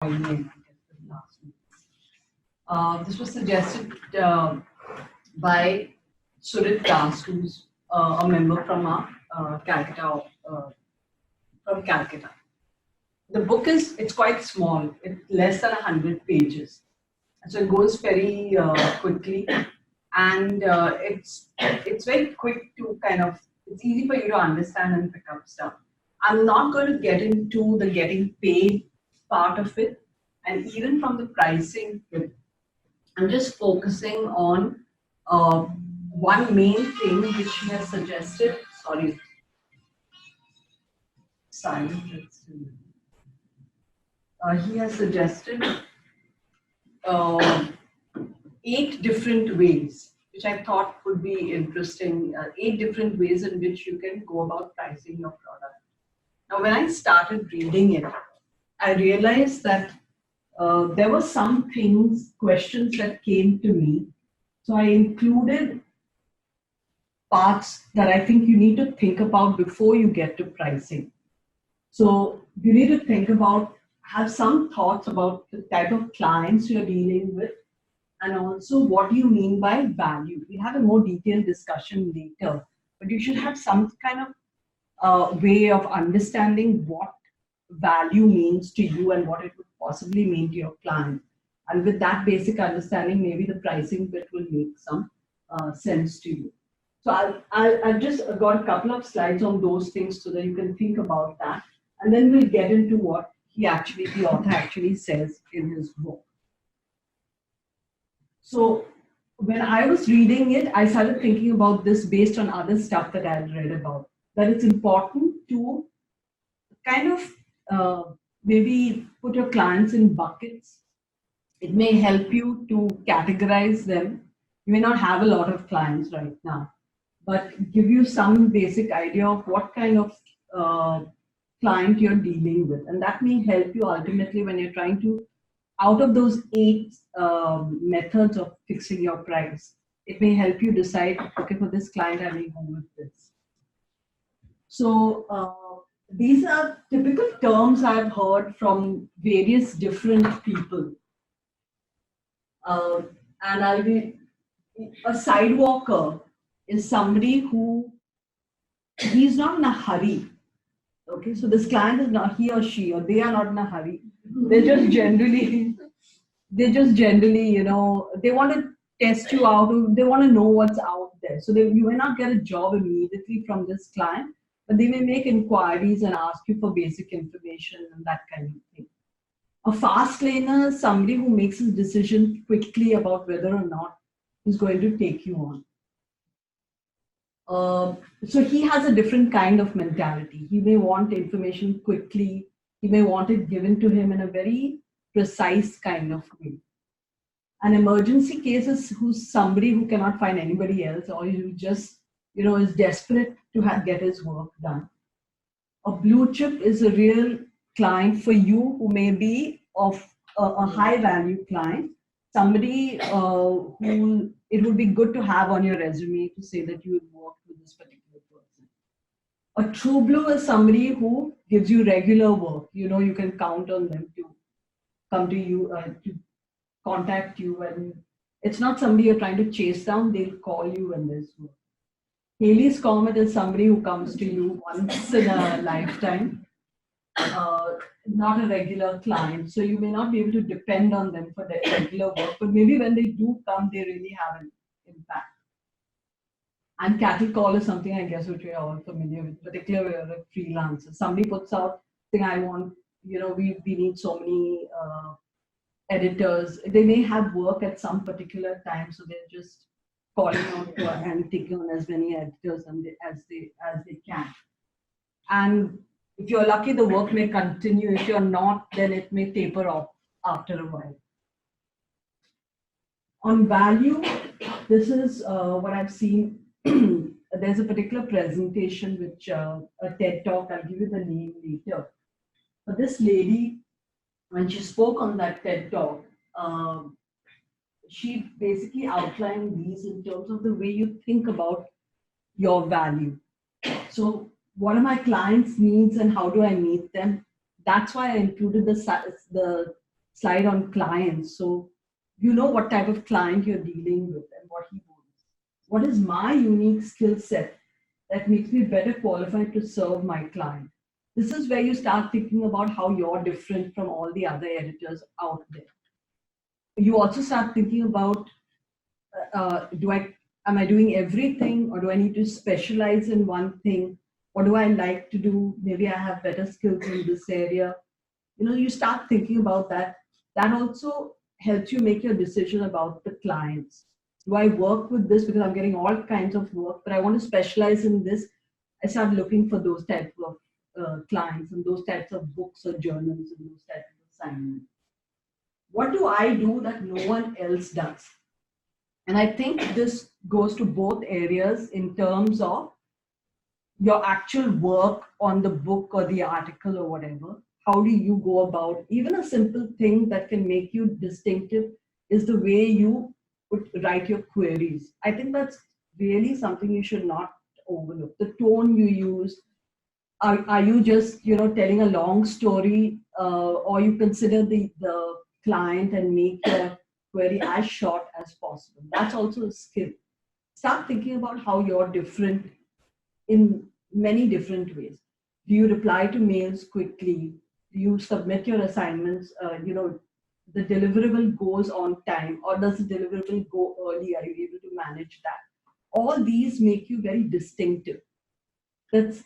This was suggested by Surit Das, who's a member from our Calcutta, from Calcutta. The book it's quite small. It's less than 100 pages, so it goes very quickly, and it's very quick to kind of. It's easy for you to understand and pick up stuff. I'm not going to get into the getting paid part of it, and even from the pricing bit. I'm just focusing on one main thing which he has suggested. Sorry, silent. He has suggested uh, 8 different ways, which I thought would be interesting. 8 different ways in which you can go about pricing your product. Now, when I started reading it, I realized that there were some questions that came to me. So I included parts that I think you need to think about before you get to pricing. So you need to think about, have some thoughts about the type of clients you're dealing with, and also what do you mean by value. We'll have a more detailed discussion later, but you should have some kind of way of understanding what value means to you and what it would possibly mean to your client. And with that basic understanding, maybe the pricing bit will make some sense to you. So I've just got a couple of slides on those things so that you can think about that. And then we'll get into what the author actually says in his book. So when I was reading it, I started thinking about this based on other stuff that I had read about, that it's important to kind of maybe put your clients in buckets. It may help you to categorize them. You may not have a lot of clients right now, but give you some basic idea of what kind of client you're dealing with. And that may help you ultimately when you're trying to, out of those 8 methods of fixing your price, it may help you decide, okay, for this client, I may go with this. So these are typical terms I've heard from various different people. And I'll be, a sidewalker is somebody who, he's not in a hurry. Okay, so this client is not, he or she, or they are not in a hurry. They're just generally, you know, they want to test you out, they want to know what's out there. So you may not get a job immediately from this client, but they may make inquiries and ask you for basic information and that kind of thing. A fast laner is somebody who makes a decision quickly about whether or not he's going to take you on. So he has a different kind of mentality. He may want information quickly. He may want it given to him in a very precise kind of way. An emergency case is who's somebody who cannot find anybody else, or who just, you know, is desperate to get his work done. A blue chip is a real client for you who may be of a high value client, somebody who it would be good to have on your resume to say that you would work with this particular person. A true blue is somebody who gives you regular work. You know, you can count on them to come to you, to contact you, and it's not somebody you're trying to chase down, they'll call you when there's work. Haley's Comet is somebody who comes to you once in a lifetime, not a regular client. So you may not be able to depend on them for their regular work, but maybe when they do come, they really have an impact. And cattle call is something, I guess, which we're all familiar with, particularly when you're a freelancer. Somebody puts out, saying, I want, you know, we need so many editors. They may have work at some particular time, so they're just calling out and taking on as many editors as they can. And if you're lucky, the work may continue. If you're not, then it may taper off after a while. On value, this is what I've seen. There's a particular presentation, which a TED Talk, I'll give you the name later. But this lady, when she spoke on that TED Talk, she basically outlined these in terms of the way you think about your value. So what are my clients' needs and how do I meet them? That's why I included the slide on clients. So you know what type of client you're dealing with and what he wants. What is my unique skill set that makes me better qualified to serve my client? This is where you start thinking about how you're different from all the other editors out there. You also start thinking about do I am I doing everything, or do I need to specialize in one thing? What do I like to do? Maybe I have better skills in this area. You start thinking about that. That also helps you make your decision about the clients. Do I work with this because I'm getting all kinds of work, but I want to specialize in this? I start looking for those types of clients and those types of books or journals and those types of assignments. What do I do that no one else does? And I think this goes to both areas in terms of your actual work on the book or the article or whatever. How do you go about even a simple thing that can make you distinctive is the way you would write your queries. I think that's really something you should not overlook. The tone you use. Are you just telling a long story, or you consider the client and make your query as short as possible? That's also a skill. Start thinking about how you're different in many different ways. Do you reply to mails quickly? Do you submit your assignments? The deliverable goes on time, or does the deliverable go early? Are you able to manage that? All these make you very distinctive. That's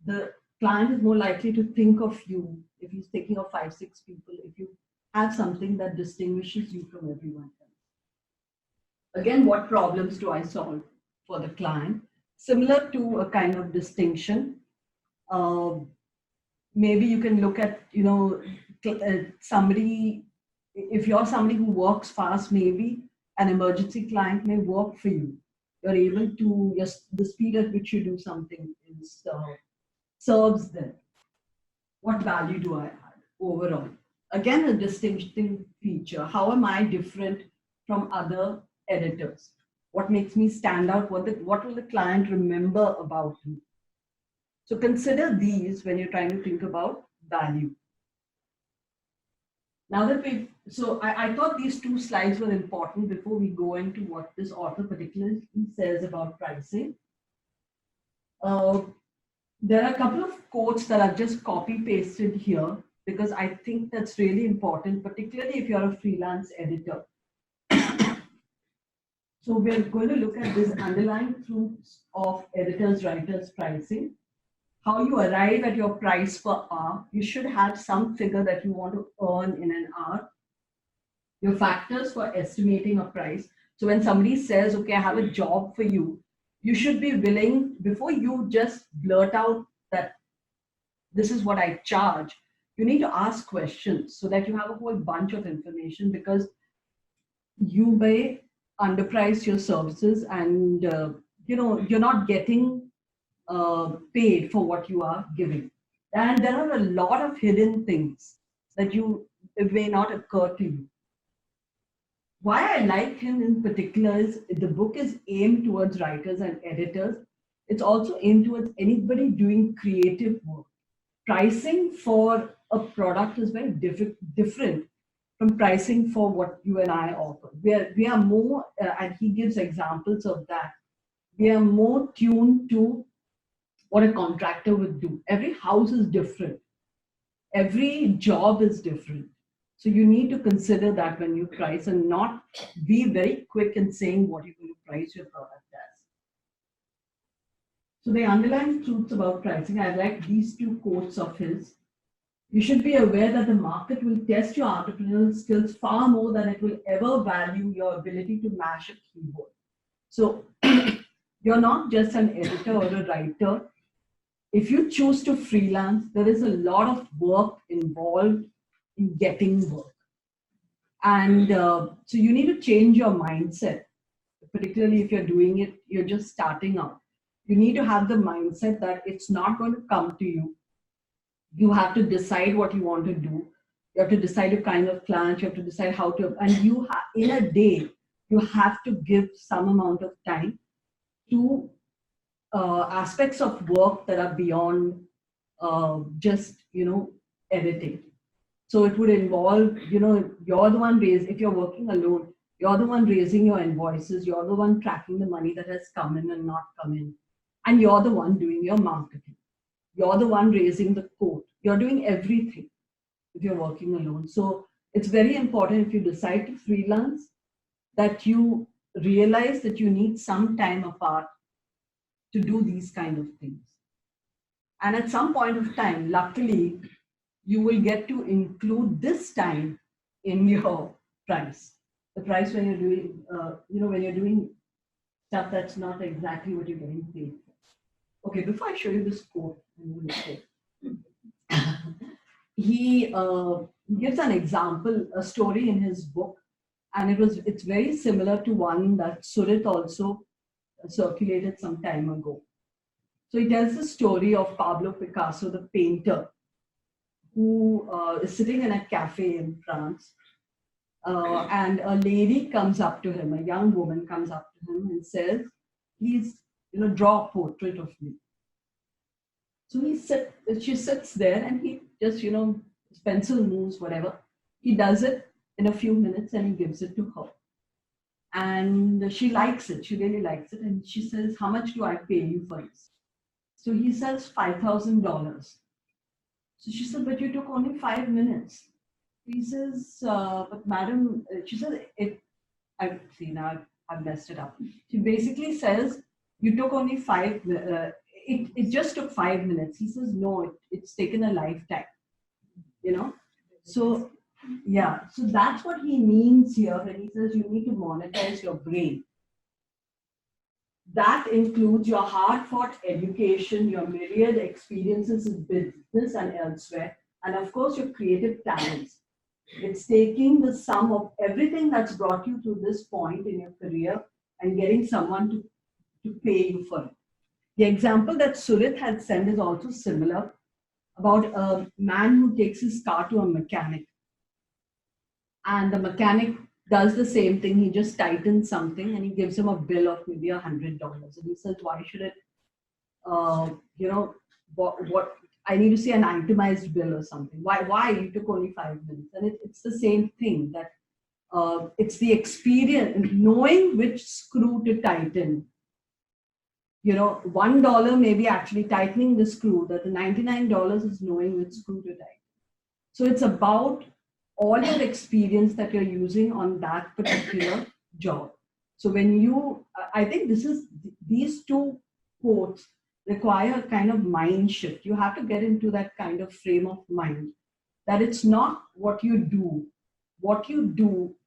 the client is more likely to think of you if he's thinking of 5, 6 people, if you have something that distinguishes you from everyone else. Again, what problems do I solve for the client? Similar to a kind of distinction. Uh, Maybe you can look at, somebody, if you're somebody who works fast, maybe an emergency client may work for you. You're able to, just the speed at which you do something is serves them. What value do I add overall? Again, a distinctive feature. How am I different from other editors? What makes me stand out? What will the client remember about me? So consider these when you're trying to think about value. Now that I thought these two slides were important before we go into what this author particularly says about pricing. There are a couple of quotes that I've just copy pasted here because I think that's really important, particularly if you're a freelance editor. So we're going to look at this underlying truths of editors, writers, pricing. How you arrive at your price per hour. You should have some figure that you want to earn in an hour. Your factors for estimating a price. So when somebody says, okay, I have a job for you, you should be willing, before you just blurt out that this is what I charge, you need to ask questions so that you have a whole bunch of information, because you may underprice your services and you're not getting paid for what you are giving. And there are a lot of hidden things that it may not occur to you. Why I like him in particular is the book is aimed towards writers and editors. It's also aimed towards anybody doing creative work. Pricing for a product is very different from pricing for what you and I offer. We are more, and he gives examples of that. We are more tuned to what a contractor would do. Every house is different. Every job is different. So you need to consider that when you price and not be very quick in saying what you're going to price your product as. So the underlying truths about pricing, I like these two quotes of his. You should be aware that the market will test your entrepreneurial skills far more than it will ever value your ability to mash a keyboard. So you're not just an editor or a writer. If you choose to freelance, there is a lot of work involved in getting work. And so you need to change your mindset, particularly if you're doing it, you're just starting out. You need to have the mindset that it's not going to come to you. You have to decide what you want to do. You have to decide your kind of client. You have to decide how to, and in a day, you have to give some amount of time to aspects of work that are beyond just editing. So it would involve, you're the one if you're working alone, you're the one raising your invoices, you're the one tracking the money that has come in and not come in, and you're the one doing your marketing. You're the one raising the quote. You're doing everything if you're working alone. So it's very important if you decide to freelance that you realize that you need some time apart to do these kind of things. And at some point of time, luckily, you will get to include this time in your price. The price when you're doing, when you're doing stuff that's not exactly what you're getting paid for. Okay, before I show you this quote, I'm going to say, he gives an example, a story in his book, and it's very similar to one that Surit also circulated some time ago. So he tells the story of Pablo Picasso, the painter, who is sitting in a cafe in France, and a lady comes up to him, a young woman comes up to him and says, "Please, draw a portrait of me." So she sits there, and he just, his pencil moves, whatever. He does it in a few minutes, and he gives it to her. And she likes it. She really likes it. And she says, "How much do I pay you for this?" So he says $5,000. So she said, "But you took only 5 minutes." He says, "But madam," she said, I see now I've messed it up. She basically says, "You took only it just took 5 minutes." He says, "No, it's taken a lifetime." So yeah, so that's what he means here when he says you need to monetize your brain. That includes your hard-fought education, your myriad experiences in business and elsewhere, and of course your creative talents. It's taking the sum of everything that's brought you to this point in your career and getting someone to pay you for it. The example that Surit had sent is also similar, about a man who takes his car to a mechanic. And the mechanic does the same thing. He just tightens something and he gives him a bill of maybe $100. And he says, "Why should it, what I need to see an itemized bill or something. Why you took only 5 minutes?" And it's the same thing, that it's the experience, knowing which screw to tighten. $1 may be actually tightening the screw, that the $99 is knowing which screw to tighten. So it's about all your experience that you're using on that particular job. So I think these two quotes require a kind of mind shift. You have to get into that kind of frame of mind, that it's not what you do,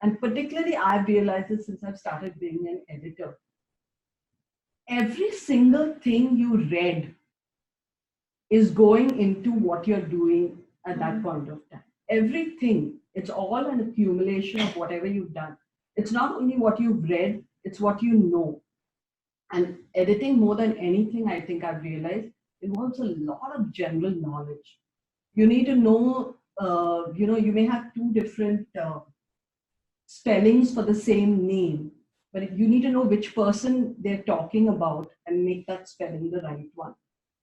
and particularly I've realized this since I've started being an editor. Every single thing you read is going into what you're doing at that point of time. Everything, it's all an accumulation of whatever you've done. It's not only what you've read, it's what you know. And editing, more than anything, I think I've realized, involves a lot of general knowledge. You need to know, you may have two different spellings for the same name, but you need to know which person they're talking about and make that spelling the right one.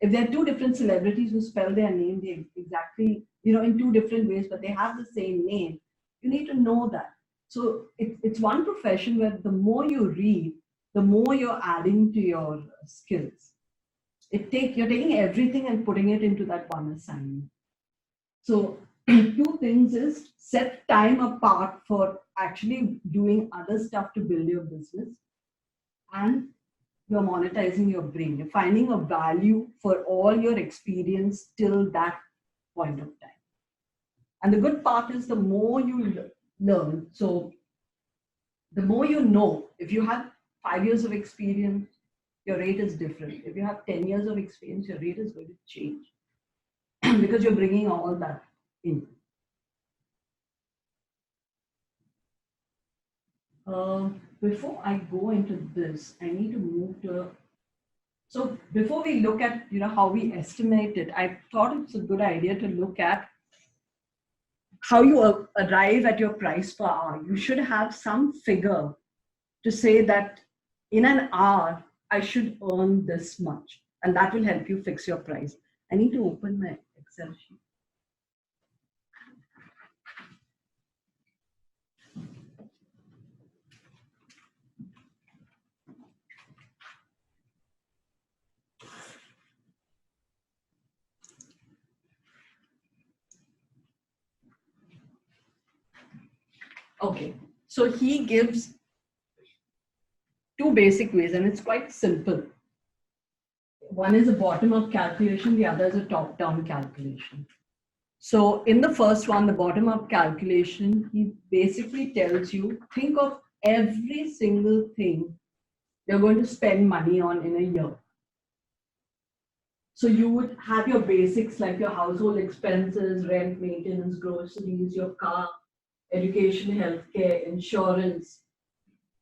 If there are two different celebrities who spell their name exactly, in two different ways, but they have the same name, you need to know that. So it's one profession where the more you read, the more you're adding to your skills. You're taking everything and putting it into that one assignment. So two things is, set time apart for actually doing other stuff to build your business, and you're monetizing your brain. You're finding a value for all your experience till that point of time. And the good part is, the more you learn, so the more you know. If you have 5 years of experience, your rate is different. If you have 10 years of experience, your rate is going to change because you're bringing all that in. Before I go into this, I need to move to. So before we look at how we estimate it, I thought it's a good idea to look at how you arrive at your price per hour. You should have some figure to say that in an hour I should earn this much, and that will help you fix your price. I need to open my Excel sheet. Okay. So he gives two basic ways, and it's quite simple. One is a bottom-up calculation, the other is a top-down calculation. So in the first one, the bottom-up calculation, he basically tells you, think of every single thing you're going to spend money on in a year. So you would have your basics like your household expenses, rent, maintenance, groceries, your car, education, healthcare, insurance.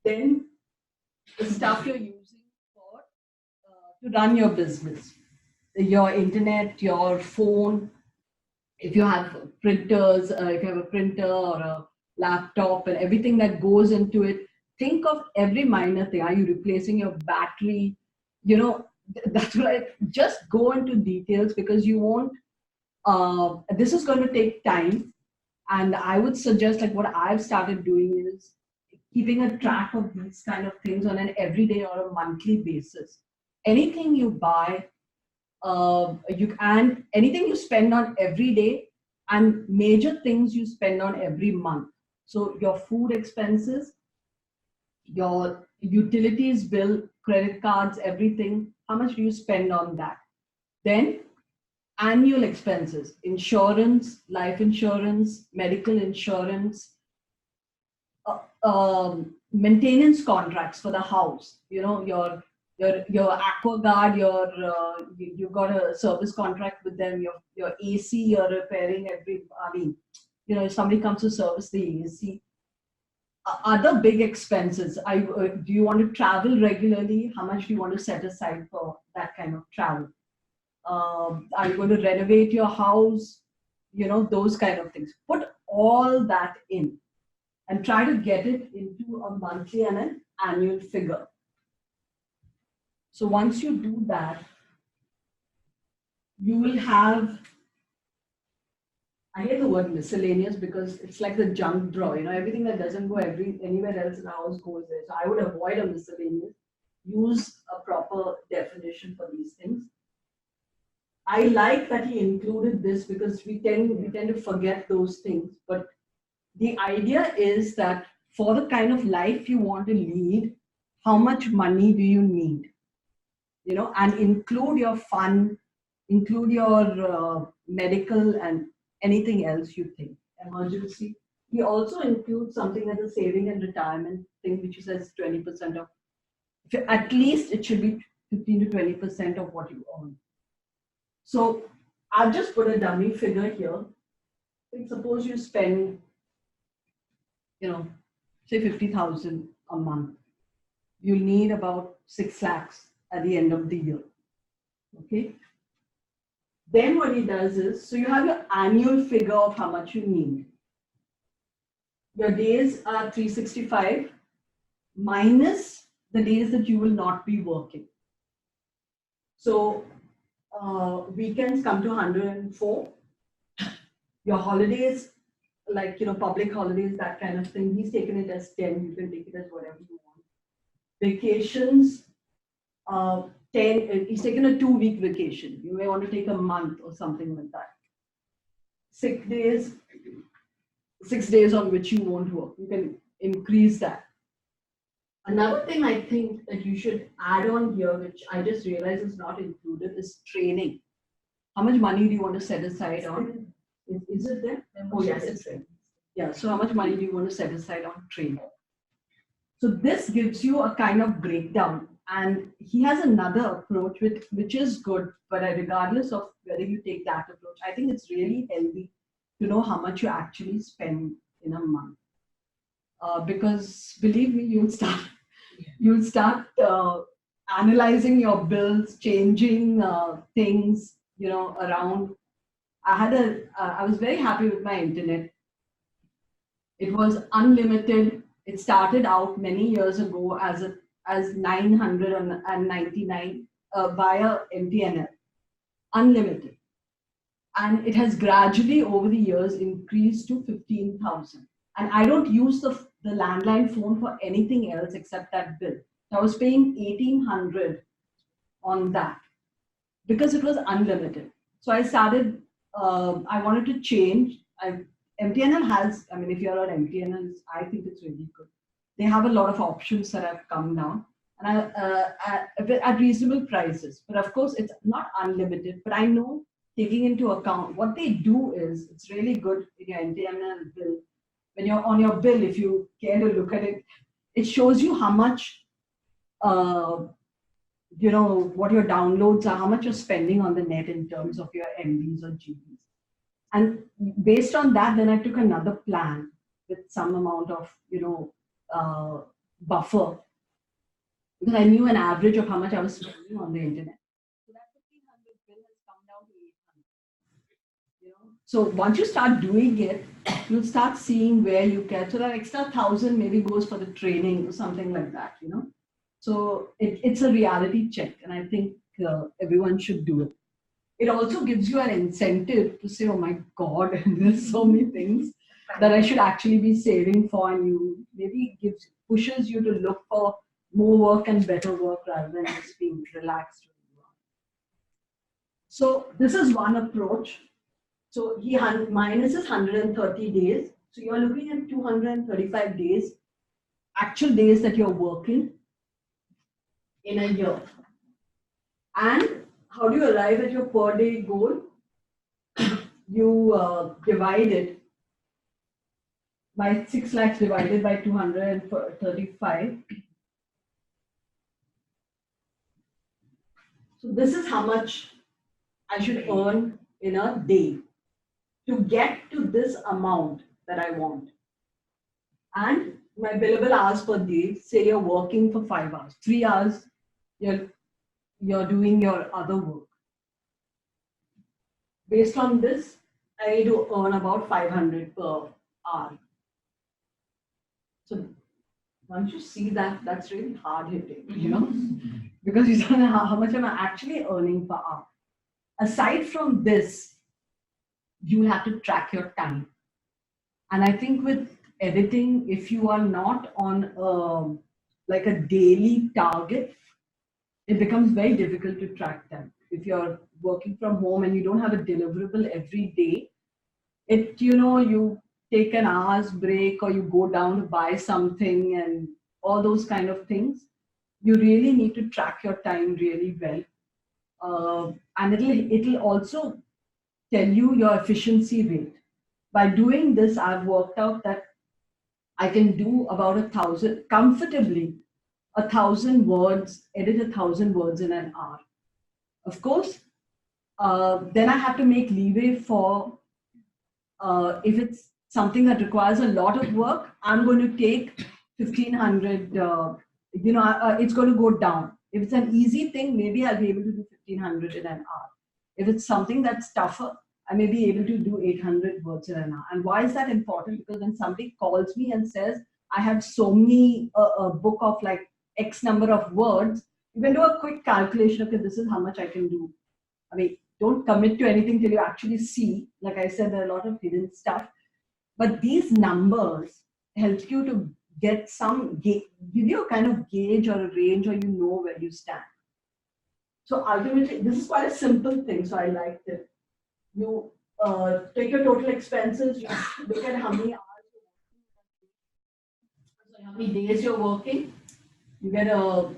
Then the stuff you're using for to run your business, your internet, your phone. If you have printers, if you have a printer or a laptop and everything that goes into it, think of every minor thing. Are you replacing your battery? You know, that's what I just go into details because you won't. This is going to take time, and I would suggest like what I've started doing is keeping a track of these kind of things on an everyday or a monthly basis. Anything you buy, you and anything you spend on every day, and major things you spend on every month. So your food expenses, your utilities bill, credit cards, everything. How much do you spend on that? Then annual expenses, insurance, life insurance, medical insurance, maintenance contracts for the house. You know, your AquaGuard, you've got a service contract with them. Your AC, you're repairing every. I mean, you know, if somebody comes to service the AC. Other big expenses. Do you want to travel regularly? How much do you want to set aside for that kind of travel? Are you going to renovate your house? You know, those kind of things. Put all that in and try to get it into a monthly and an annual figure. So once you do that, you will have, I hate the word miscellaneous because it's like the junk drawer, you know, everything that doesn't go anywhere else in the house goes there. So I would avoid a miscellaneous, use a proper definition for these things. I like that he included this because we tend to forget those things. But the idea is that for the kind of life you want to lead, how much money do you need? You know, and include your fun, include your medical and anything else you think, emergency. He also includes something as a saving and retirement thing, which says 20% of, at least it should be 15 to 20% of what you earn. So I've just put a dummy figure here. Suppose you spend, you know, say 50,000 a month. You'll need about 6 lakhs at the end of the year. Okay. Then what he does is, so you have your annual figure of how much you need. Your days are 365 minus the days that you will not be working. So weekends come to 104. Your holidays, like, you know, public holidays, that kind of thing, he's taken it as 10. You can take it as whatever you want. Vacations, 10. He's taken a 2-week vacation. You may want to take a month or something like that. 6 days, 6 days on which you won't work. You can increase that. Another thing I think that you should add on here, which I just realized is not included, is training. How much money do you want to set aside on? Is it there? Oh, yes, it's there. Yeah, so how much money do you want to set aside on training? So this gives you a kind of breakdown. And he has another approach which is good, but regardless of whether you take that approach, I think it's really healthy to know how much you actually spend in a month. Because believe me, you'll start analyzing your bills, changing things, you know, around. I was very happy with my internet. It was unlimited. It started out many years ago as 999 via MTNL, unlimited, and it has gradually over the years increased to 15,000. And I don't use the landline phone for anything else except that bill. So I was paying 1,800 on that because it was unlimited. So I started. I wanted to change. MTNL has, I mean, if you're on MTNL, I think it's really good. They have a lot of options that have come now and at reasonable prices. But of course, it's not unlimited. But I know taking into account what they do is it's really good in your MTNL bill. When you're on your bill, if you care to look at it, it shows you how much, uh, what your downloads are, how much you're spending on the net in terms of your MBs or GBs. And based on that, then I took another plan with some amount of, buffer because I knew an average of how much I was spending on the internet. So that 1,500 bill has come down to 800. So once you start doing it, you'll start seeing where you get. So that extra 1,000 maybe goes for the training or something like that. So it's a reality check, and I think everyone should do it. It also gives you an incentive to say, oh my God, there's so many things that I should actually be saving for, and you maybe pushes you to look for more work and better work rather than just being relaxed. So this is one approach. So minus is 130 days. So you're looking at 235 days, actual days that you're working in a year. And how do you arrive at your per day goal? You divide it by 6 lakhs divided by 235. So this is how much I should earn in a day to get to this amount that I want. And my billable hours per day, say you're working for 5 hours, 3 hours, you're doing your other work. Based on this, I need to earn about 500 per hour. So once you see that, that's really hard hitting, because you don't know how much am I actually earning per hour. Aside from this, you have to track your time. And I think with editing, if you are not on like a daily target, it becomes very difficult to track them. If you're working from home and you don't have a deliverable every day, you take an hour's break or you go down to buy something and all those kind of things. You really need to track your time really well. And it'll also tell you your efficiency rate. By doing this, I've worked out that I can do about 1,000 comfortably, 1,000 words, edit 1,000 words in an hour. Of course, then I have to make leeway for if it's something that requires a lot of work, I'm going to take 1,500. It's going to go down. If it's an easy thing, maybe I'll be able to do 1,500 in an hour. If it's something that's tougher, I may be able to do 800 words in an hour. And why is that important? Because when somebody calls me and says, I have so many, a book of like X number of words, you can do a quick calculation. Okay, this is how much I can do. I mean, don't commit to anything till you actually see. Like I said, there are a lot of hidden stuff. But these numbers help you to get give you a kind of gauge or a range, or you know where you stand. So ultimately, this is quite a simple thing. So I liked it. You take your total expenses, you look at how many hours you're working, how many days you're working, you get a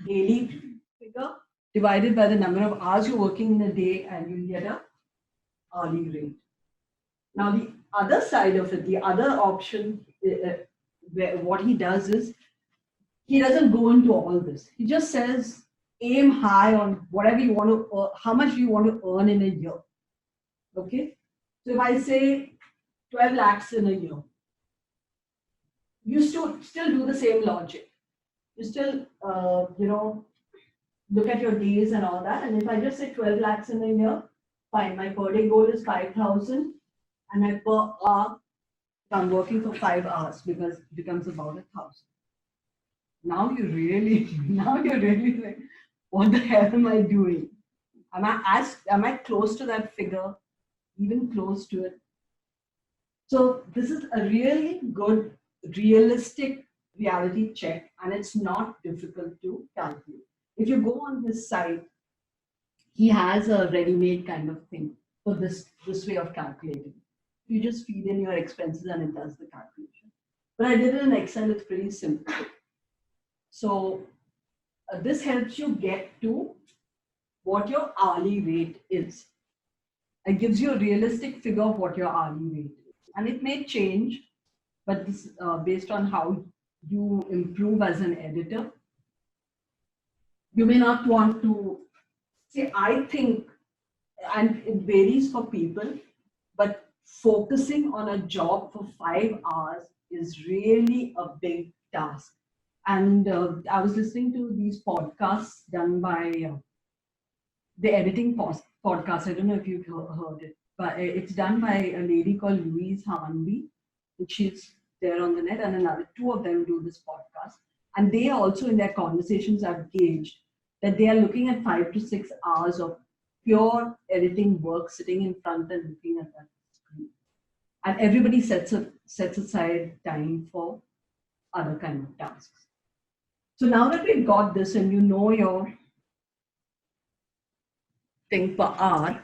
daily figure divided by the number of hours you're working in a day, and you get a hourly rate. Now the other side of it, the other option, what he does is, he doesn't go into all this. He just says, aim high on whatever you want to, how much you want to earn in a year. Okay, so if I say 12 lakhs in a year, you still do the same logic. You still, look at your days and all that. And if I just say 12 lakhs in a year, fine, my per day goal is 5,000, and my per hour, I'm working for 5 hours, because it becomes about 1,000. Now you're really like, what the hell am I doing? Am I close to that figure? Even close to it? So this is a really good, realistic reality check, and it's not difficult to calculate. If you go on this site, he has a ready-made kind of thing for this way of calculating. You just feed in your expenses and it does the calculation. But I did it in Excel, it's pretty simple. So this helps you get to what your hourly rate is. It gives you a realistic figure of what your hourly rate is. And it may change, but this based on how you improve as an editor. You may not want to say, I think, and it varies for people, but focusing on a job for 5 hours is really a big task. And I was listening to these podcasts done by the editing podcast. I don't know if you've heard it, but it's done by a lady called Louise Hamanvi, and she's there on the net, and another two of them do this podcast. And they also, in their conversations, have gauged that they are looking at 5 to 6 hours of pure editing work, sitting in front and looking at that screen. And everybody sets aside time for other kind of tasks. So now that we've got this and you know your thing per hour,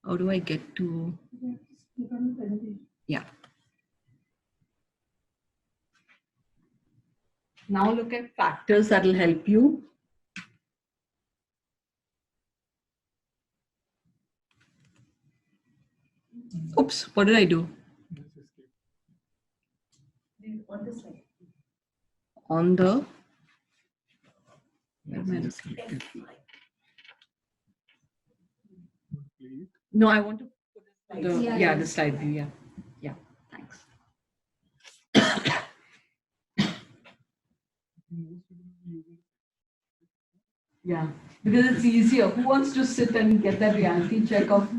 how do I get to? Yeah. Now look at factors that will help you. Oops, what did I do? On the slide. On the. No, I want to put the slide view. Yeah. Thanks. Yeah, because it's easier. Who wants to sit and get that reality check of?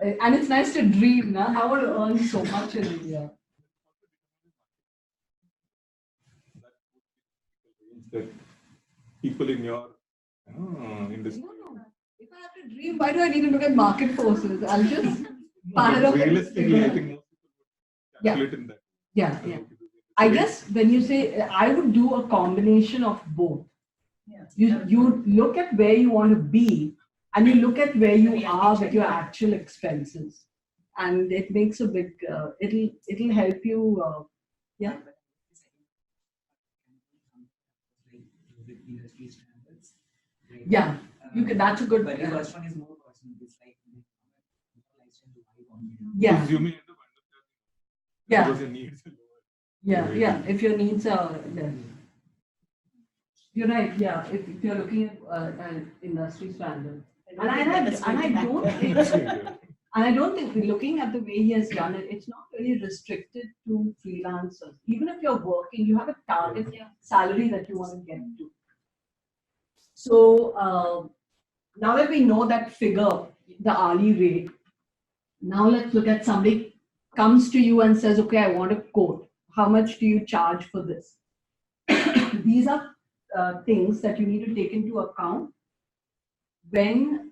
And it's nice to dream. Now, I want to earn so much in India. That people in your industry. No. If I have to dream, why do I need to look at market forces? I'll just fire up. Realistically, I think most people would calculate in that. Yeah. I guess when you say, I would do a combination of both. You look at where you want to be, and you look at where you are with your actual expenses, and it makes a big. It'll help you. Yeah. Yeah, you can. That's a good. But the first one is more personal. It's like yeah. Assuming end up understanding. Yeah. Because your needs are lower. Yeah. If your needs are less. You're right. Yeah. If you're looking at industry standard, and I don't think looking at the way he has done it, it's not really restricted to freelancers. Even if you're working, you have a target salary that you want to get to. So now that we know that figure, the hourly rate, now let's look at somebody comes to you and says, okay, I want a quote. How much do you charge for this? These are things that you need to take into account when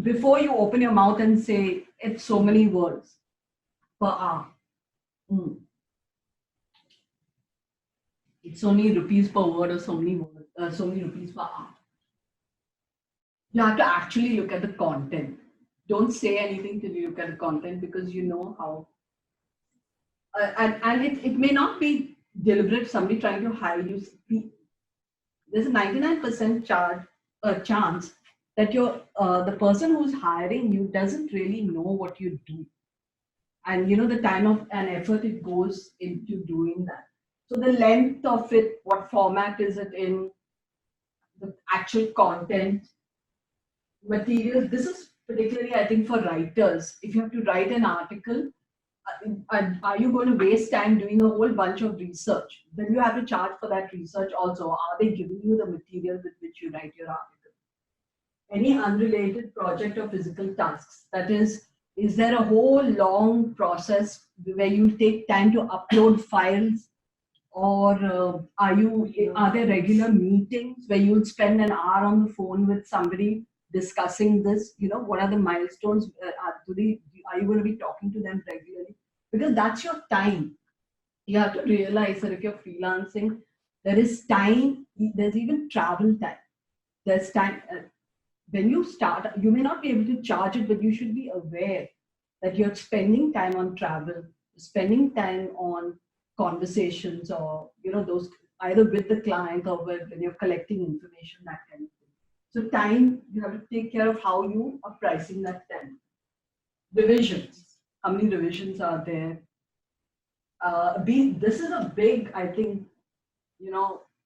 before you open your mouth and say it's so many words per hour. It's only rupees per word or so many words, so many rupees per hour. You have to actually look at the content. Don't say anything till you look at the content, because you know how. And it may not be deliberate. Somebody trying to hire you. There's a 99% chance that the person who's hiring you doesn't really know what you do, and the time and effort it goes into doing that. So the length of it, what format is it in, the actual content, materials. This is particularly, I think, for writers. If you have to write an article, are you going to waste time doing a whole bunch of research? Then you have to charge for that research also. Are they giving you the material with which you write your article? Any unrelated project or physical tasks. That is there a whole long process where you take time to upload files? Or are there regular meetings where you'll spend an hour on the phone with somebody discussing this? What are the milestones? Are you going to be talking to them regularly? Because that's your time. You have to realize that if you're freelancing, there is time. There's even travel time. There's time. when you start, you may not be able to charge it, but you should be aware that you're spending time on travel, spending time on conversations, or those either with the client or when you're collecting information, that kind of thing. So time, you have to take care of how you are pricing that time. Revisions. How many revisions are there? This is a big, I think,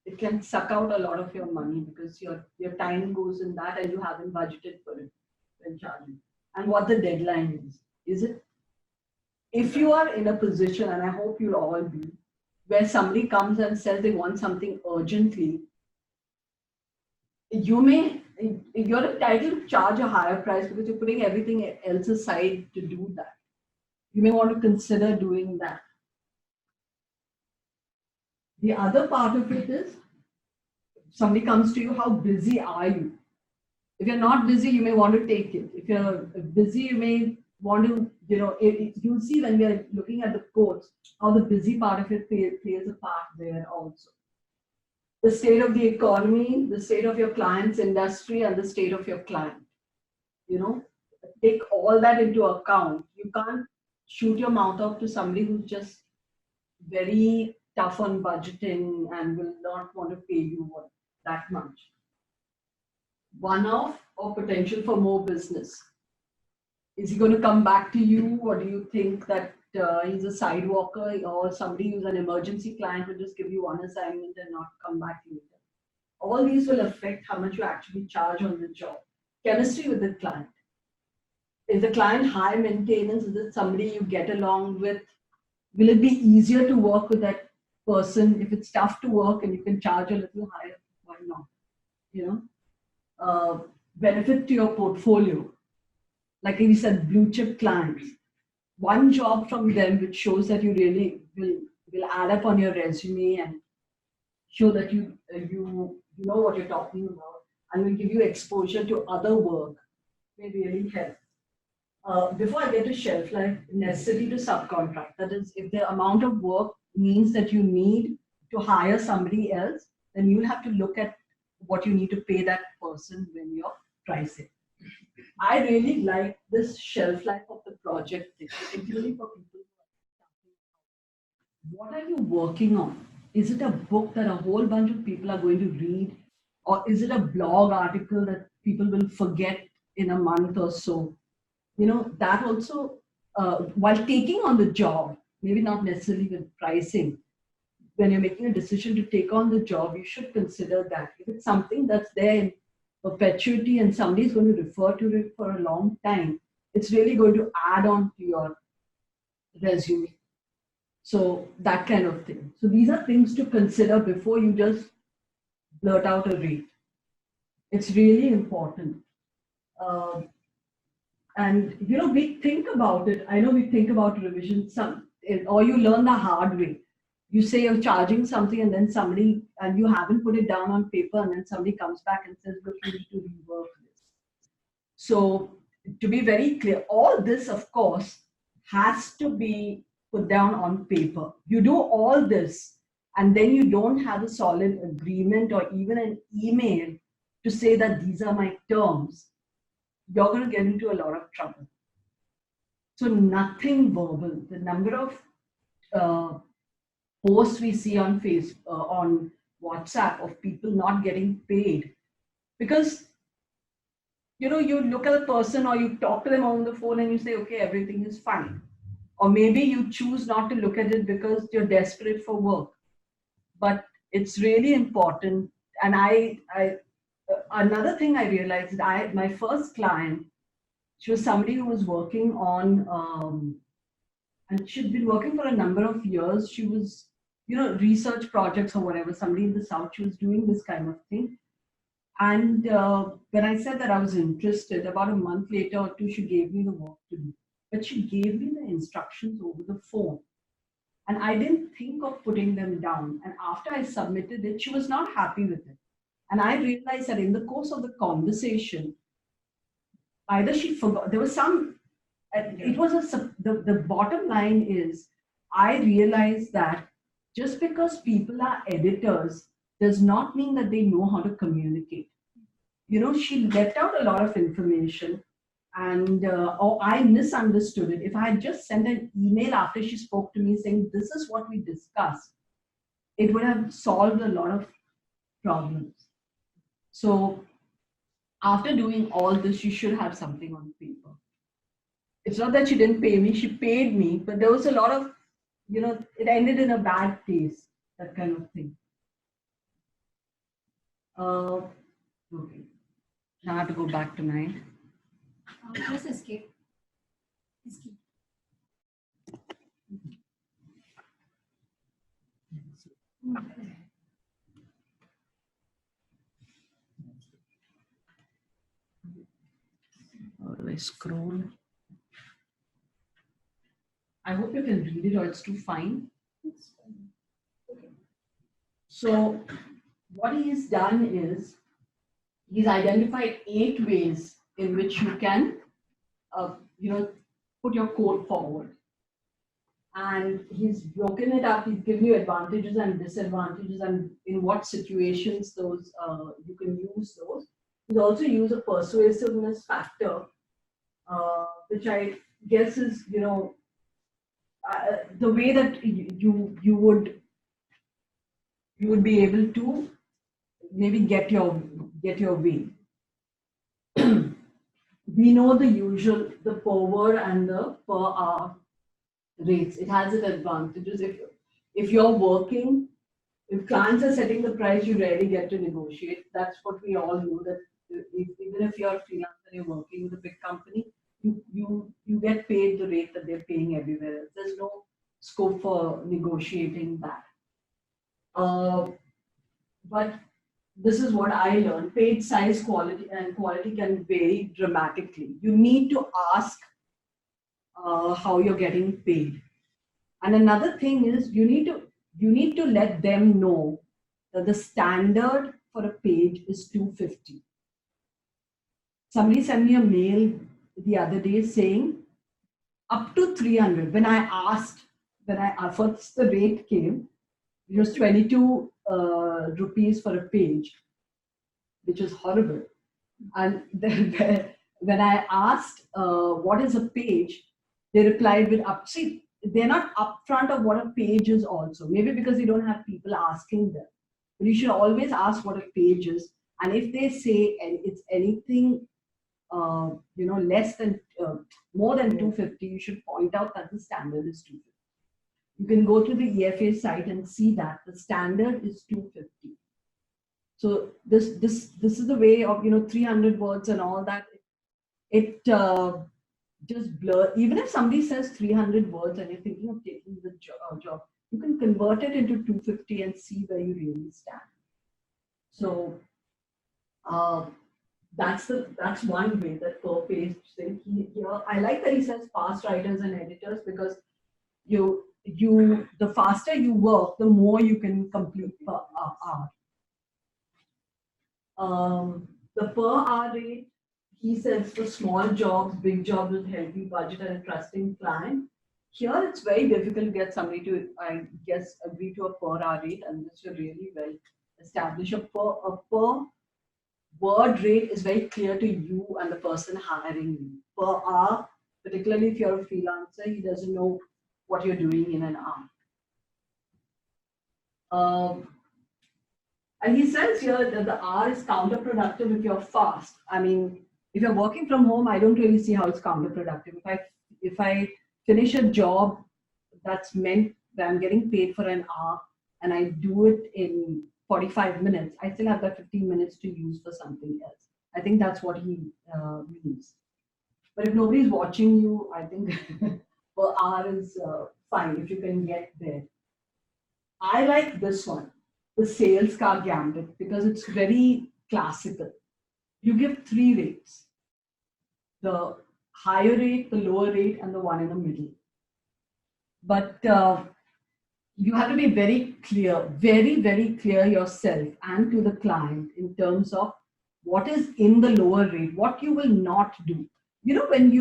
it can suck out a lot of your money because your time goes in that and you haven't budgeted for it when charging. And what the deadline is. Is it, if you are in a position, and I hope you'll all be, where somebody comes and says they want something urgently, you're entitled to charge a higher price because you're putting everything else aside to do that. You may want to consider doing that. The other part of it is, somebody comes to you, how busy are you? If you're not busy, you may want to take it. If you're busy, you may want to, you'll see when we are looking at the quotes, how the busy part of it plays a part there also. The state of the economy, the state of your client's industry, and the state of your client. Take all that into account. You can't shoot your mouth off to somebody who's just very tough on budgeting and will not want to pay you that much. One-off or potential for more business. Is he going to come back to you, or do you think that he's a sidewalker, or somebody who's an emergency client will just give you one assignment and not come back later? All these will affect how much you actually charge on the job. Chemistry with the client. Is the client high maintenance? Is it somebody you get along with? Will it be easier to work with that person? If it's tough to work and you can charge a little higher, why not? Benefit to your portfolio. Like we said, blue chip clients. One job from them which shows that you really will add up on your resume and show that you know what you're talking about, and will give you exposure to other work, may really help. Before I get to shelf life, necessity to subcontract. That is, if the amount of work means that you need to hire somebody else, then you'll have to look at what you need to pay that person when you're pricing. I really like this shelf life of the project thing, particularly for people. What are you working on? Is it a book that a whole bunch of people are going to read? Or is it a blog article that people will forget in a month or so? That also, while taking on the job, maybe not necessarily with pricing, when you're making a decision to take on the job, you should consider that. If it's something that's there in perpetuity and somebody's going to refer to it for a long time, it's really going to add on to your resume. So that kind of thing. So these are things to consider before you just blurt out a rate. It's really important. And we think about it. I know we think about revision, or you learn the hard way. You say you're charging something and you haven't put it down on paper, and then somebody comes back and says, look, you need to rework this. So to be very clear, all this, of course, has to be put down on paper. You do all this, and then you don't have a solid agreement or even an email to say that these are my terms, you're going to get into a lot of trouble. So nothing verbal. The number of posts we see on Facebook, on WhatsApp, of people not getting paid because you look at a person or you talk to them on the phone and you say, okay, everything is fine. Or maybe you choose not to look at it because you're desperate for work. But it's really important. And another thing I realized, my first client, she was somebody who was working on, and she'd been working for a number of years. She was, research projects or whatever, somebody in the South, she was doing this kind of thing. And when I said that I was interested, about a month later or two, she gave me the work to do. But she gave me the instructions over the phone. And I didn't think of putting them down. And after I submitted it, she was not happy with it. And I realized that in the course of the conversation, either she forgot, there was some, it was the bottom line is, I realized that just because people are editors does not mean that they know how to communicate. she left out a lot of information, and or I misunderstood it. If I had just sent an email after she spoke to me saying, this is what we discussed, it would have solved a lot of problems. So after doing all this, you should have something on paper. It's not that she didn't pay me, she paid me, but there was a lot of, it ended in a bad taste, that kind of thing. Okay. Now I have to go back to mine. Just escape. Escape. How do I scroll? I hope you can read it or it's too fine. So what he's done is he's identified 8 ways in which you can, put your code forward. And he's broken it up. He's given you advantages and disadvantages, and in what situations those you can use those. He's also used a persuasiveness factor, which I guess is the way that you would be able to maybe get your way. We know the usual, the per word and the per hour rates. It has its advantages. If you're working, if clients are setting the price, you rarely get to negotiate. That's what we all know, that even if you're a freelancer and you're working with a big company, you get paid the rate that they're paying everywhere else. There's no scope for negotiating that. But this is what I learned. Paid size, quality can vary dramatically. You need to ask how you're getting paid. And another thing is you need to let them know that the standard for a page is 250. Somebody sent me a mail the other day saying up to 300. When I first the rate came, it was 22 rupees for a page, which is horrible. And then when I asked what is a page, they replied with see, they're not upfront of what a page is also. Maybe because they don't have people asking them. But you should always ask what a page is. And if they say it's anything, less than, more than 250, you should point out that the standard is 250. You can go to the EFA site and see that the standard is 250. So this is the way of 300 words and all that. It just blur. Even if somebody says 300 words and you're thinking of taking the job, you can convert it into 250 and see where you really stand. So that's one way, that per page thing. I like that he says fast writers and editors, because the faster you work, the more you can complete per hour. The per hour rate, he says, for small jobs, big jobs with healthy budget and a trusting client. Here it's very difficult to get somebody to, I guess, agree to a per hour rate, and this should really well establish a per word rate is very clear to you and the person hiring you. Per hour, particularly if you're a freelancer, he doesn't know what you're doing in an hour. And he says here that the hour is counterproductive if you're fast. I mean, if you're working from home, I don't really see how it's counterproductive. If I finish a job that's meant that I'm getting paid for an hour and I do it in 45 minutes, I still have that 15 minutes to use for something else. I think that's what he means. But if nobody's watching you, I think per hour is fine if you can get there. I like this one, the sales car gambit, because it's very classical. You give 3 rates: the higher rate, the lower rate, and the one in the middle. But you have to be very clear, very, very clear yourself and to the client in terms of what is in the lower rate, what you will not do. When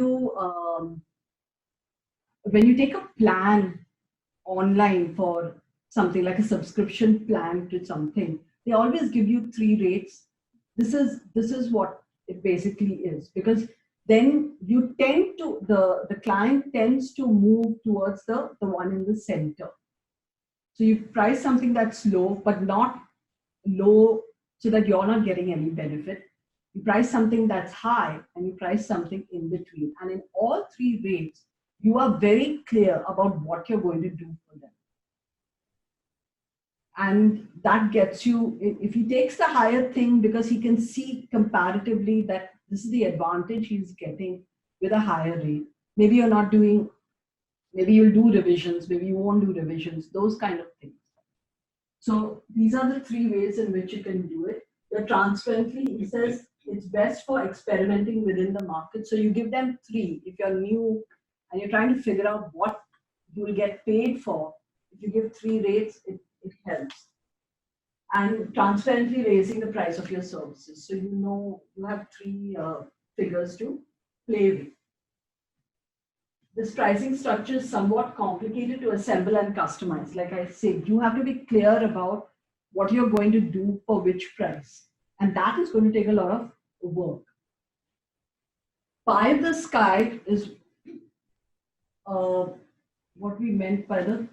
you take a plan online for something like a subscription plan to something, they always give you 3 rates. This is what it basically is, because then you tend to the client tends to move towards the one in the center. So you price something that's low, but not low so that you're not getting any benefit. You price something that's high, and you price something in between. And in all three rates, you are very clear about what you're going to do for them. And that gets you, if he takes the higher thing because he can see comparatively that this is the advantage he's getting with a higher rate. Maybe you're not doing, maybe you'll do revisions, maybe you won't do revisions, those kind of things. So these are the three ways in which you can do it. You're transparently, he says it's best for experimenting within the market. So you give them three. If you're new and you're trying to figure out what you will get paid for, if you give three rates, it helps. And transparently raising the price of your services. So you know you have three figures to play with. This pricing structure is somewhat complicated to assemble and customize. Like I said, you have to be clear about what you're going to do for which price. And that is going to take a lot of work. Pie in the sky is what we meant by the,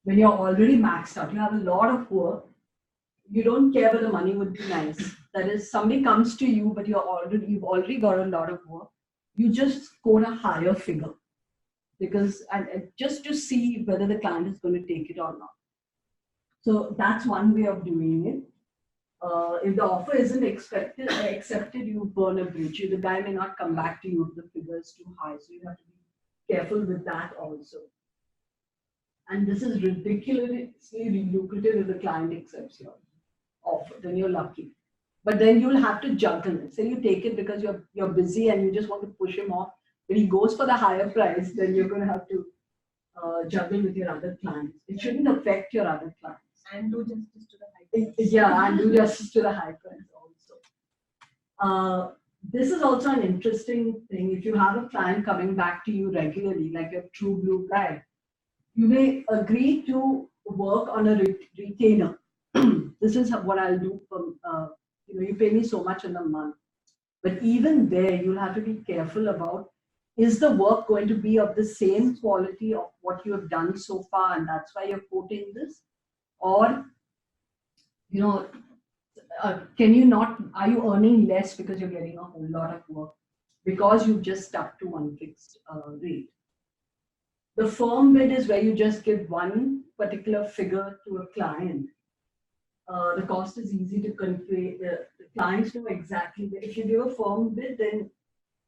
when you're already maxed out, you have a lot of work, you don't care whether the money would be nice. That is, somebody comes to you, but you've already got a lot of work. You just quote a higher figure because, and just to see whether the client is going to take it or not. So that's one way of doing it. If the offer isn't accepted, you burn a bridge. The guy may not come back to you if the figure is too high. So you have to be careful with that also. And this is ridiculously lucrative if the client accepts your offer, then you're lucky. But then you'll have to juggle it. Say you take it because you're busy and you just want to push him off. When he goes for the higher price, then you're going to have to juggle with your other clients. It shouldn't affect your other clients. And do justice to the high price. Yeah, and do justice to the high price also. This is also an interesting thing. If you have a client coming back to you regularly, like your true blue guy, you may agree to work on a retainer. This is what I'll do from, you pay me so much in a month. But even there, you'll have to be careful about, is the work going to be of the same quality of what you have done so far, and that's why you're quoting this? Or, can you not, are you earning less because you're getting a whole lot of work because you've just stuck to one fixed rate? The firm bid is where you just give one particular figure to a client. The cost is easy to convey. The clients know exactly. If you give a firm bid, then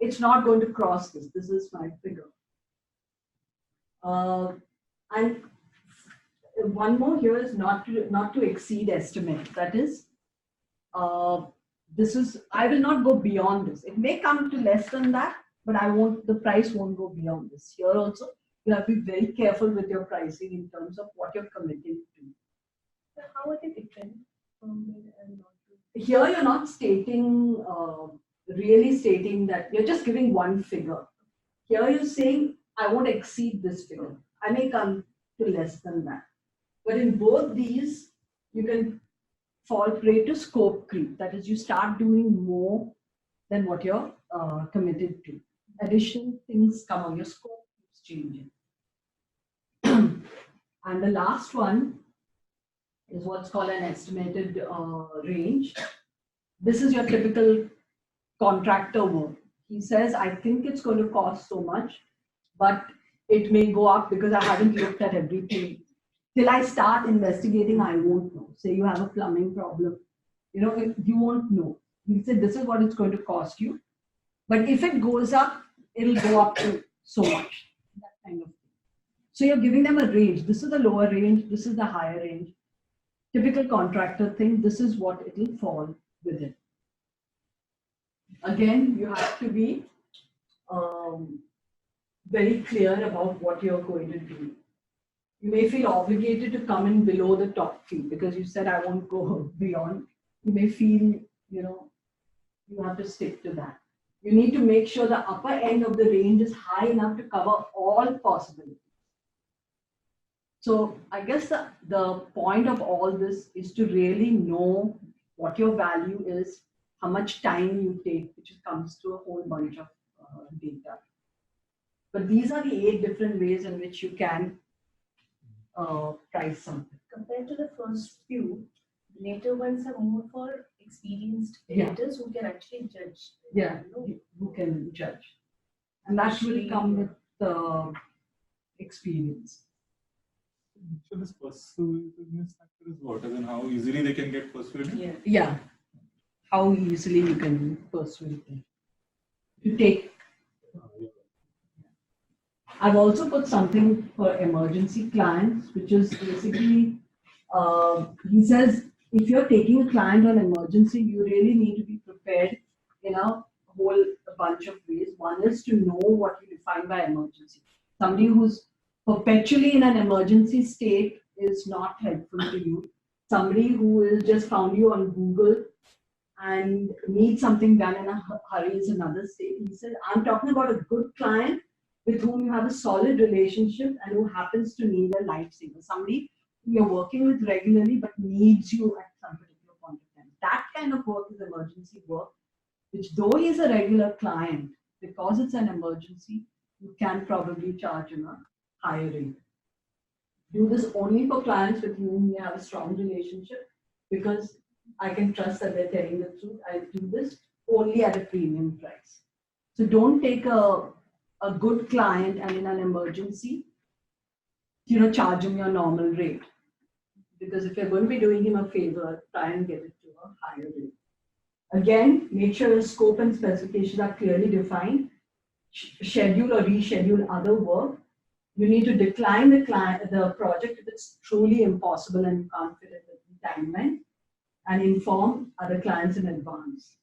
it's not going to cross this. This is my figure. And one more here is not to exceed estimate. That is, I will not go beyond this. It may come to less than that, but the price won't go beyond this. Here also, you have to be very careful with your pricing in terms of what you're committing to. So how are they different from bid and not bid? Here you're not stating, really stating that you're just giving one figure. Here you're saying, I won't exceed this figure. I may come to less than that. But in both these, you can fall prey to scope creep. That is, you start doing more than what you're committed to. Additional things come on, your scope keeps changing. And the last one is what's called an estimated range. This is your typical contractor work. He says, I think it's going to cost so much, but it may go up because I haven't looked at everything. Till I start investigating, I won't know. Say you have a plumbing problem, you won't know. He said, this is what it's going to cost you. But if it goes up, it'll go up to so much. That kind of thing. So you're giving them a range. This is the lower range. This is the higher range. Typical contractor thing. This is what it will fall within. Again, you have to be very clear about what you're going to do. You may feel obligated to come in below the top fee because you said I won't go beyond. You may feel, you have to stick to that. You need to make sure the upper end of the range is high enough to cover all possibilities. So I guess the point of all this is to really know what your value is, how much time you take, which comes to a whole bunch of data. But these are the 8 different ways in which you can price something. Compared to the first few, the later ones are more for experienced Yeah. editors who can actually judge. Yeah, You know, who can judge. And that will come with the experience. So this persuasiveness factor is what? As in how easily they can get persuaded? Yeah. Yeah, how easily you can persuade them to take. Yeah. I've also put something for emergency clients, which is basically, he says, if you're taking a client on emergency, you really need to be prepared in a whole bunch of ways. One is to know what you define by emergency. Somebody who's perpetually in an emergency state is not helpful to you. Somebody who has just found you on Google and needs something done in a hurry is another state. He said, I'm talking about a good client with whom you have a solid relationship and who happens to need a lifesaver. Somebody who you're working with regularly but needs you at some particular point of time. That kind of work is emergency work, which though he's a regular client, because it's an emergency, you can probably charge him a higher rate. Do this only for clients with whom you have a strong relationship, because I can trust that they're telling the truth. I do this only at a premium price. So don't take a good client and in an emergency, charge him your normal rate. Because if you're going to be doing him a favor, try and get it to a higher rate. Again, make sure your scope and specifications are clearly defined. Schedule or reschedule other work. You need to decline the project if it's truly impossible and you can't fit it with the timeline, and inform other clients in advance.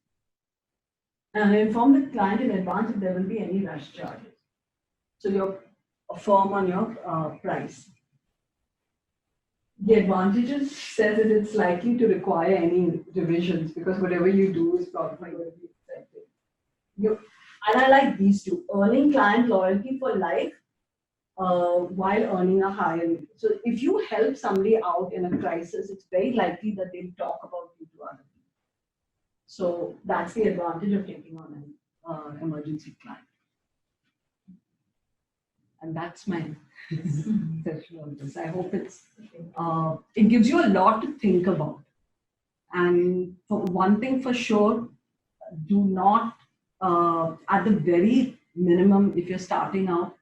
And inform the client in advance if there will be any rush charges. So you're firm on your price. The advantages says that it's likely to require any revisions because whatever you do is probably going to be accepted. And I like these two: earning client loyalty for life while earning a higher rate. So if you help somebody out in a crisis, it's very likely that they'll talk about you to other people. So that's the advantage of taking on an emergency client. And that's my session on this. I hope it gives you a lot to think about. And for one thing for sure, do not, at the very minimum, if you're starting out,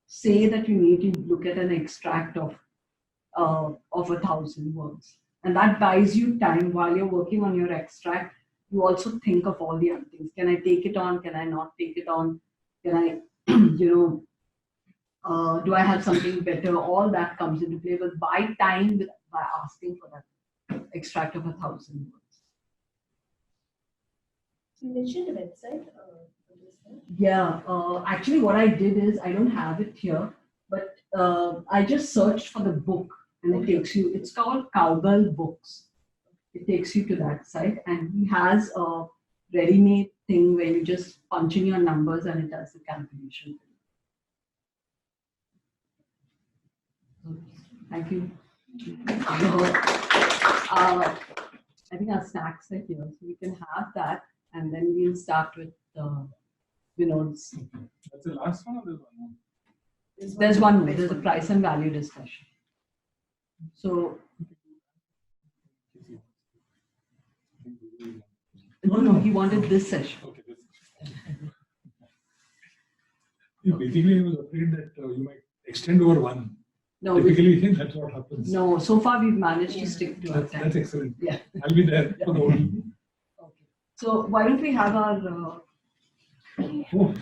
say that you need to look at an extract of 1,000 words. And that buys you time while you're working on your extract. You also think of all the other things. Can I take it on? Can I not take it on? Can I, do I have something better? All that comes into play. But buy time by asking for that extract of 1,000 words. You mentioned a website. Yeah, actually what I did is, I don't have it here, but I just searched for the book and it takes you, it's called Cowbell Books. It takes you to that site and he has a ready-made thing where you just punch in your numbers and it does the calculation. Thank you. I think our snacks are here, so we can have that and then we'll start with Vinod's. That's the last one or there's one more? There's one more. There's a price and value discussion. So, no, he wanted this session. Okay, basically, he was afraid that you might extend over one. No, Typically, that's what happens. no. So far, we've managed to stick to our That's time. excellent. Yeah. I'll be there for the whole. Okay. So, why don't we have our Oh.